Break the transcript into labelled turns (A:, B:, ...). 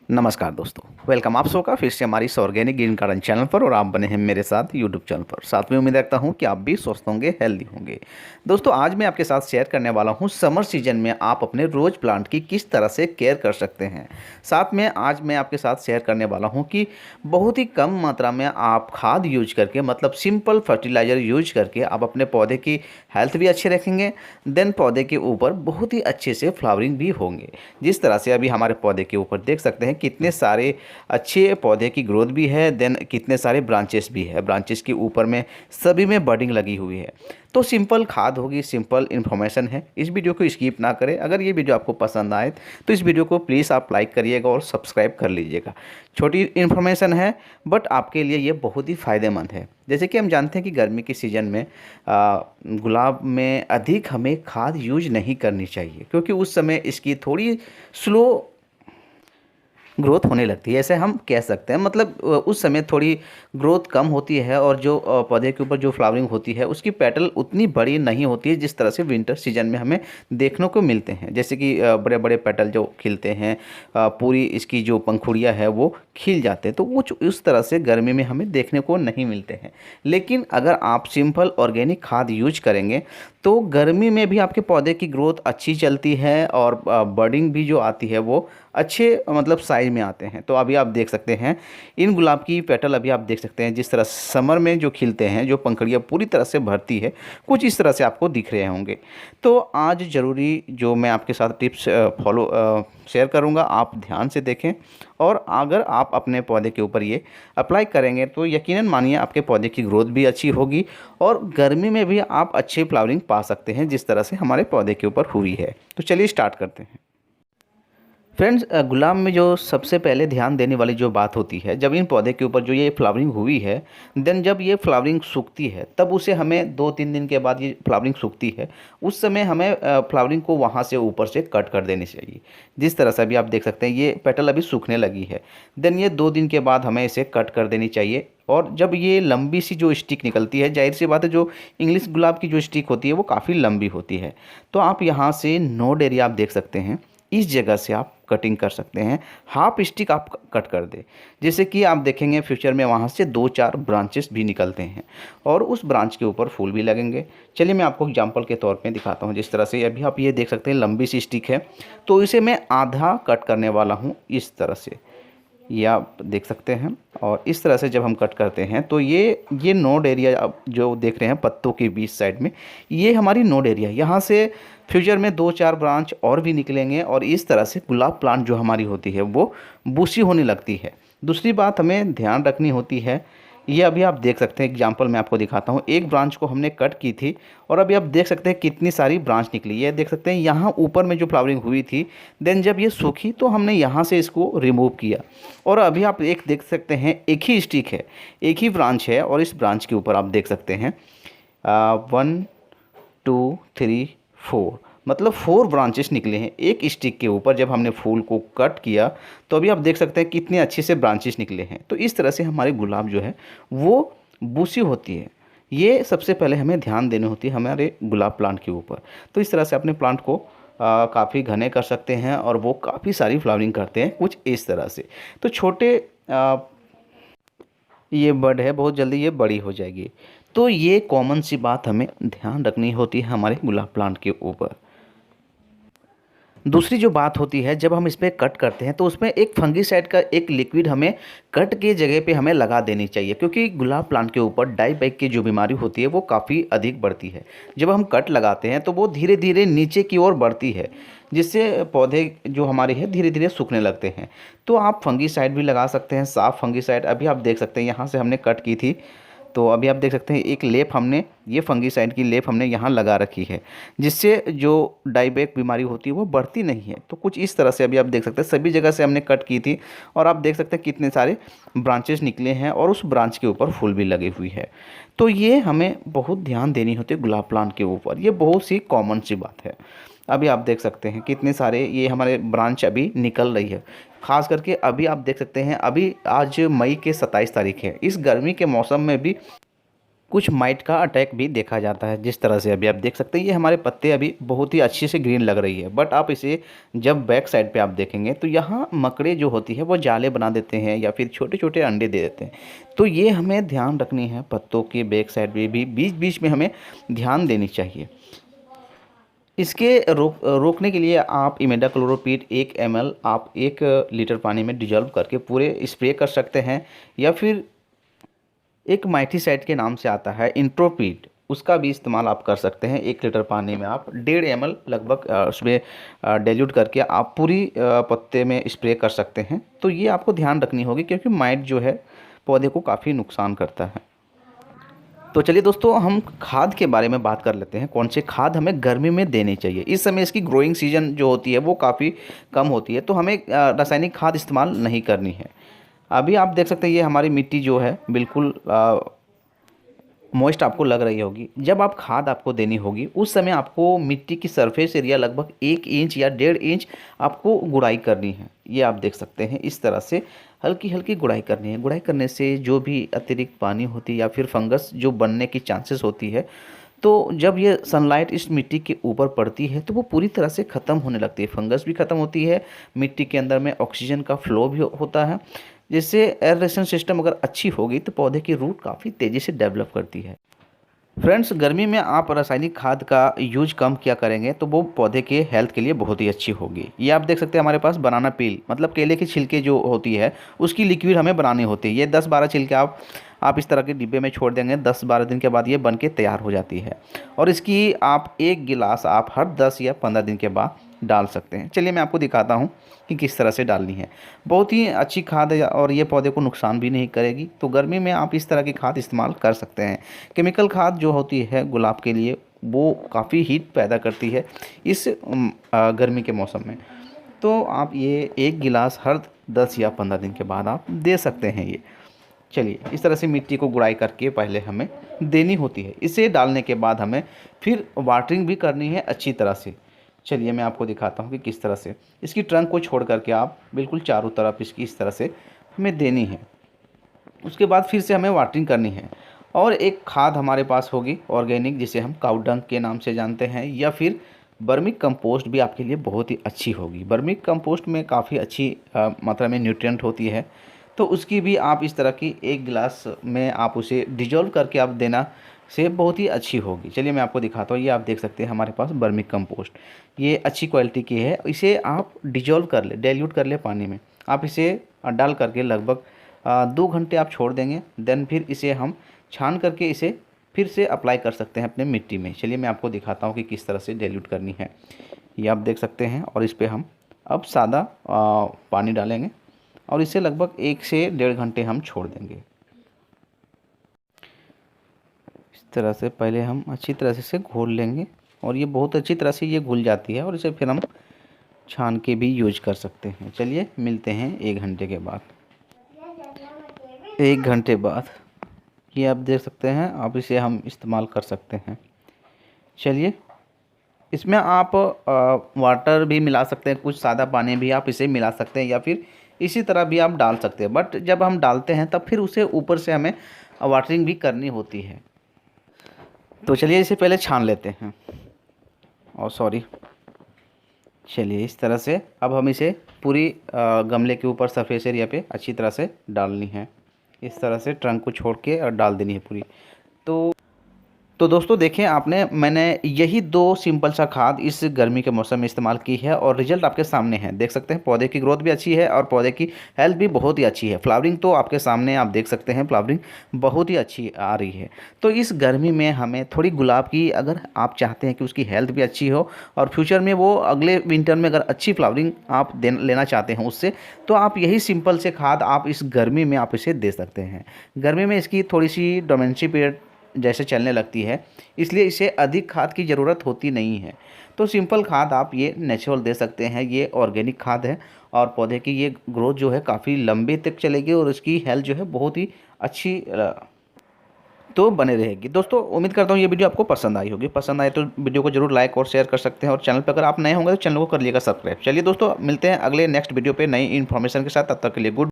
A: नमस्कार दोस्तों, वेलकम आप सबका फिर से हमारी इस ऑर्गेनिक ग्रीन गार्डन चैनल पर। और आप बने हैं मेरे साथ यूट्यूब चैनल पर। साथ में उम्मीद रखता हूं कि आप भी स्वस्थ होंगे, हेल्दी होंगे। दोस्तों, आज मैं आपके साथ शेयर करने वाला हूं समर सीजन में आप अपने रोज प्लांट की किस तरह से केयर कर सकते हैं। साथ में आज मैं आपके साथ शेयर करने वाला हूँ कि बहुत ही कम मात्रा में आप खाद यूज करके, मतलब सिंपल फर्टिलाइज़र यूज करके आप अपने पौधे की हेल्थ भी अच्छे रखेंगे। देन पौधे के ऊपर बहुत ही अच्छे से फ्लावरिंग भी होंगे। जिस तरह से अभी हमारे पौधे के ऊपर देख सकते हैं कितने सारे अच्छे पौधे की ग्रोथ भी है, देन कितने सारे ब्रांचेस भी है। ब्रांचेस के ऊपर में सभी में बडिंग लगी हुई है। तो सिंपल खाद होगी, सिंपल इन्फॉर्मेशन है। इस वीडियो को स्किप ना करें। अगर ये वीडियो आपको पसंद आए तो इस वीडियो को प्लीज़ आप लाइक करिएगा और सब्सक्राइब कर लीजिएगा। छोटी इन्फॉर्मेशन है बट आपके लिए ये बहुत ही फ़ायदेमंद है। जैसे कि हम जानते हैं कि गर्मी के सीज़न में गुलाब में अधिक हमें खाद यूज नहीं करनी चाहिए, क्योंकि उस समय इसकी थोड़ी स्लो ग्रोथ होने लगती है, ऐसे हम कह सकते हैं। मतलब उस समय थोड़ी ग्रोथ कम होती है और जो पौधे के ऊपर जो फ्लावरिंग होती है उसकी पेटल उतनी बड़ी नहीं होती है जिस तरह से विंटर सीजन में हमें देखने को मिलते हैं। जैसे कि बड़े बड़े पेटल जो खिलते हैं, पूरी इसकी जो पंखुड़ियाँ है वो खिल जाते हैं, तो वो उस तरह से गर्मी में हमें देखने को नहीं मिलते हैं। लेकिन अगर आप सिंपल ऑर्गेनिक खाद यूज करेंगे तो गर्मी में भी आपके पौधे की ग्रोथ अच्छी चलती है और बडिंग भी जो आती है वो अच्छे मतलब साइज में आते हैं। तो अभी आप देख सकते हैं इन गुलाब की पेटल, अभी आप देख सकते हैं जिस तरह समर में जो खिलते हैं, जो पंखुड़ियाँ पूरी तरह से भरती है, कुछ इस तरह से आपको दिख रहे होंगे। तो आज ज़रूरी जो मैं आपके साथ टिप्स शेयर करूंगा, आप ध्यान से देखें। और अगर आप अपने पौधे के ऊपर ये अप्लाई करेंगे तो यकीनन मानिए आपके पौधे की ग्रोथ भी अच्छी होगी और गर्मी में भी आप अच्छी फ्लावरिंग पा सकते हैं, जिस तरह से हमारे पौधे के ऊपर हुई है। तो चलिए स्टार्ट करते हैं। फ्रेंड्स, गुलाब में जो सबसे पहले ध्यान देने वाली जो बात होती है, जब इन पौधे के ऊपर जो ये फ्लावरिंग हुई है, देन जब ये फ्लावरिंग सूखती है तब उसे हमें 2-3 दिन के बाद, ये फ्लावरिंग सूखती है उस समय हमें फ्लावरिंग को वहाँ से ऊपर से कट कर देनी चाहिए। जिस तरह से अभी आप देख सकते हैं ये पेटल अभी सूखने लगी है, देन ये 2 दिन के बाद हमें इसे कट कर देनी चाहिए। और जब ये लंबी सी जो स्टिक निकलती है, जाहिर सी बात है जो इंग्लिश गुलाब की जो स्टिक होती है वो काफ़ी लंबी होती है। तो आप यहाँ से नोड एरिया आप देख सकते हैं, इस जगह से आप कटिंग कर सकते हैं। हाफ स्टिक आप कट कर दें, जैसे कि आप देखेंगे फ्यूचर में वहाँ से 2-4 ब्रांचेस भी निकलते हैं और उस ब्रांच के ऊपर फूल भी लगेंगे। चलिए मैं आपको एग्जांपल के तौर पे दिखाता हूँ। जिस तरह से अभी आप ये देख सकते हैं लंबी सी स्टिक है, तो इसे मैं आधा कट करने वाला हूँ इस तरह से, ये आप देख सकते हैं। और इस तरह से जब हम कट करते हैं तो ये नोड एरिया आप जो देख रहे हैं पत्तों के बीच साइड में, ये हमारी नोड एरिया। यहाँ से फ्यूचर में 2-4 ब्रांच और भी निकलेंगे और इस तरह से गुलाब प्लांट जो हमारी होती है वो बूसी होने लगती है। दूसरी बात हमें ध्यान रखनी होती है, ये अभी आप देख सकते हैं, एग्जांपल मैं आपको दिखाता हूँ। एक ब्रांच को हमने कट की थी और अभी आप देख सकते हैं कितनी सारी ब्रांच निकली है। देख सकते हैं यहाँ ऊपर में जो फ्लावरिंग हुई थी, देन जब ये सूखी तो हमने यहाँ से इसको रिमूव किया और अभी आप एक देख सकते हैं एक ही स्टिक है, एक ही ब्रांच है और इस ब्रांच के ऊपर आप देख सकते हैं 1 2 3 4, मतलब 4 ब्रांचेस निकले हैं एक स्टिक के ऊपर। जब हमने फूल को कट किया तो अभी आप देख सकते हैं कितने अच्छे से ब्रांचेस निकले हैं। तो इस तरह से हमारे गुलाब जो है वो बूसी होती है। ये सबसे पहले हमें ध्यान देनी होती है हमारे गुलाब प्लांट के ऊपर। तो इस तरह से अपने प्लांट को काफ़ी घने कर सकते हैं और वो काफ़ी सारी फ्लावरिंग करते हैं कुछ इस तरह से। तो छोटे ये बड है, बहुत जल्दी ये बड़ी हो जाएगी। तो ये कॉमन सी बात हमें ध्यान रखनी होती है हमारे गुलाब प्लांट के ऊपर। दूसरी जो बात होती है, जब हम इस पर कट करते हैं तो उसमें एक फंगीसाइड का एक लिक्विड हमें कट के जगह पे हमें लगा देनी चाहिए, क्योंकि गुलाब प्लांट के ऊपर डाई बैग की जो बीमारी होती है वो काफ़ी अधिक बढ़ती है। जब हम कट लगाते हैं तो वो धीरे धीरे नीचे की ओर बढ़ती है, जिससे पौधे जो हमारे हैं धीरे धीरे सूखने लगते हैं। तो आप फंगीसाइड भी लगा सकते हैं, साफ फंगीसाइड। अभी आप देख सकते हैं यहाँ से हमने कट की थी तो अभी आप देख सकते हैं एक लेप हमने, ये फंगीसाइड की लेप हमने यहाँ लगा रखी है, जिससे जो डाईबैक बीमारी होती है वो बढ़ती नहीं है। तो कुछ इस तरह से अभी आप देख सकते हैं सभी जगह से हमने कट की थी और आप देख सकते हैं कितने सारे ब्रांचेस निकले हैं और उस ब्रांच के ऊपर फूल भी लगी हुई है। तो ये हमें बहुत ध्यान देनी होती है गुलाब प्लांट के ऊपर, ये बहुत सी कॉमन सी बात है। अभी आप देख सकते हैं कितने सारे ये हमारे ब्रांच अभी निकल रही है। ख़ास करके अभी आप देख सकते हैं, अभी आज मई के 27 तारीख है। इस गर्मी के मौसम में भी कुछ माइट का अटैक भी देखा जाता है। जिस तरह से अभी आप देख सकते हैं ये हमारे पत्ते अभी बहुत ही अच्छे से ग्रीन लग रही है, बट आप इसे जब बैक साइड पे आप देखेंगे तो यहाँ मकड़े जो होती है वो जाले बना देते हैं या फिर छोटे छोटे अंडे दे देते हैं। तो ये हमें ध्यान रखनी है, पत्तों के बैक साइड में भी बीच बीच में हमें ध्यान देनी चाहिए। इसके रोकने के लिए आप इमिडाक्लोप्रिड 1 ml आप 1 लीटर पानी में डिजॉल्व करके पूरे स्प्रे कर सकते हैं, या फिर एक माइटीसाइड के नाम से आता है इंट्रोपीड, उसका भी इस्तेमाल आप कर सकते हैं। 1 लीटर पानी में आप 1.5 ml लगभग उसमें डाइल्यूट करके आप पूरी पत्ते में स्प्रे कर सकते हैं। तो ये आपको ध्यान रखनी होगी क्योंकि माइट जो है पौधे को काफ़ी नुकसान करता है। तो चलिए दोस्तों, हम खाद के बारे में बात कर लेते हैं। कौन से खाद हमें गर्मी में देनी चाहिए। इस समय इसकी ग्रोइंग सीजन जो होती है वो काफ़ी कम होती है, तो हमें रासायनिक खाद इस्तेमाल नहीं करनी है। अभी आप देख सकते हैं ये हमारी मिट्टी जो है बिल्कुल मॉइस्ट आपको लग रही होगी। जब आप खाद आपको देनी होगी उस समय आपको मिट्टी की सरफेस एरिया लगभग 1 इंच या 1.5 इंच आपको गुड़ाई करनी है। ये आप देख सकते हैं इस तरह से हल्की हल्की गुड़ाई करनी है। गुड़ाई करने से जो भी अतिरिक्त पानी होती है या फिर फंगस जो बनने की चांसेस होती है, तो जब ये सनलाइट इस मिट्टी के ऊपर पड़ती है तो वो पूरी तरह से ख़त्म होने लगती है। फंगस भी ख़त्म होती है, मिट्टी के अंदर में ऑक्सीजन का फ्लो भी होता है, जिससे एयरेशन सिस्टम अगर अच्छी होगी तो पौधे की रूट काफ़ी तेज़ी से डेवलप करती है। फ्रेंड्स, गर्मी में आप रासायनिक खाद का यूज कम किया करेंगे तो वो पौधे के हेल्थ के लिए बहुत ही अच्छी होगी। ये आप देख सकते हैं हमारे पास बनाना पील मतलब केले की छिलके जो होती है उसकी लिक्विड हमें बनानी होती है। ये 10-12 छिलके आप इस तरह के डिब्बे में छोड़ देंगे, 10-12 दिन के बाद ये बन के तैयार हो जाती है। और इसकी आप 1 गिलास आप हर 10 या 15 दिन के बाद डाल सकते हैं। चलिए मैं आपको दिखाता हूँ कि किस तरह से डालनी है। बहुत ही अच्छी खाद है और ये पौधे को नुकसान भी नहीं करेगी। तो गर्मी में आप इस तरह की खाद इस्तेमाल कर सकते हैं। केमिकल खाद जो होती है गुलाब के लिए वो काफ़ी हीट पैदा करती है इस गर्मी के मौसम में। तो आप ये 1 गिलास हर 10 या 15 दिन के बाद आप दे सकते हैं ये। चलिए इस तरह से मिट्टी को गुड़ाई करके पहले हमें देनी होती है। इसे डालने के बाद हमें फिर वाटरिंग भी करनी है अच्छी तरह से। चलिए मैं आपको दिखाता हूँ कि किस तरह से इसकी ट्रंक को छोड़ करके आप बिल्कुल चारों तरफ इसकी इस तरह से हमें देनी है। उसके बाद फिर से हमें वाटरिंग करनी है। और एक खाद हमारे पास होगी ऑर्गेनिक, जिसे हम काऊ डंग के नाम से जानते हैं, या फिर बर्मी कंपोस्ट भी आपके लिए बहुत ही अच्छी होगी। बर्मी कंपोस्ट में काफ़ी अच्छी मात्रा में न्यूट्रिएंट होती है, तो उसकी भी आप इस तरह की 1 गिलास में आप उसे डिजॉल्व करके आप देना से बहुत ही अच्छी होगी। चलिए मैं आपको दिखाता हूँ। ये आप देख सकते हैं हमारे पास बर्मी कंपोस्ट, ये अच्छी क्वालिटी की है। इसे आप डिजॉल्व कर ले, डाइल्यूट कर ले पानी में। आप इसे डाल करके लगभग 2 घंटे आप छोड़ देंगे। देन फिर इसे हम छान करके इसे फिर से अप्लाई कर सकते हैं अपने मिट्टी में। चलिए मैं आपको दिखाता हूँ कि किस तरह से डाइल्यूट करनी है। ये आप देख सकते हैं। और इस पर हम अब सादा पानी डालेंगे और इसे लगभग 1 से 1.5 घंटे हम छोड़ देंगे। इस तरह से पहले हम अच्छी तरह से इसे घोल लेंगे और ये बहुत अच्छी तरह से ये घुल जाती है और इसे फिर हम छान के भी यूज कर सकते हैं। चलिए मिलते हैं 1 घंटे के बाद। 1 घंटे बाद ये आप देख सकते हैं, अब इसे हम इस्तेमाल कर सकते हैं। चलिए इसमें आप वाटर भी मिला सकते हैं, कुछ सादा पानी भी आप इसे मिला सकते हैं, या फिर इसी तरह भी आप डाल सकते हैं। बट जब हम डालते हैं तब फिर उसे ऊपर से हमें वाटरिंग भी करनी होती है। तो चलिए इसे पहले छान लेते हैं। और सॉरी, चलिए इस तरह से अब हम इसे पूरी गमले के ऊपर सरफेस एरिया पे अच्छी तरह से डालनी है। इस तरह से ट्रंक को छोड़ के और डाल देनी है पूरी। तो दोस्तों देखें आपने, मैंने यही 2 सिंपल सा खाद इस गर्मी के मौसम में इस्तेमाल की है और रिजल्ट आपके सामने है। देख सकते हैं पौधे की ग्रोथ भी अच्छी है और पौधे की हेल्थ भी बहुत ही अच्छी है। फ्लावरिंग तो आपके सामने आप देख सकते हैं, फ्लावरिंग बहुत ही अच्छी आ रही है। तो इस गर्मी में हमें थोड़ी गुलाब की, अगर आप चाहते हैं कि उसकी हेल्थ भी अच्छी हो और फ्यूचर में वो अगले विंटर में अगर अच्छी फ्लावरिंग आप लेना चाहते हैं उससे, तो आप यही सिंपल से खाद आप इस गर्मी में आप इसे दे सकते हैं। गर्मी में इसकी थोड़ी सी डोमेंसी पीरियड जैसे चलने लगती है, इसलिए इसे अधिक खाद की ज़रूरत होती नहीं है। तो सिंपल खाद आप ये नेचुरल दे सकते हैं। ये ऑर्गेनिक खाद है और पौधे की ये ग्रोथ जो है काफ़ी लंबे तक चलेगी और उसकी हेल्थ जो है बहुत ही अच्छी तो बने रहेगी। दोस्तों उम्मीद करता हूँ ये वीडियो आपको पसंद आई होगी। पसंद आए तो वीडियो को जरूर लाइक और शेयर कर सकते हैं और चैनल पर अगर आप नए होंगे तो चैनल को कर लीजिएगा सब्सक्राइब। चलिए दोस्तों मिलते हैं अगले नेक्स्ट वीडियो पे नई इन्फॉर्मेशन के साथ। तब तक के लिए गुड।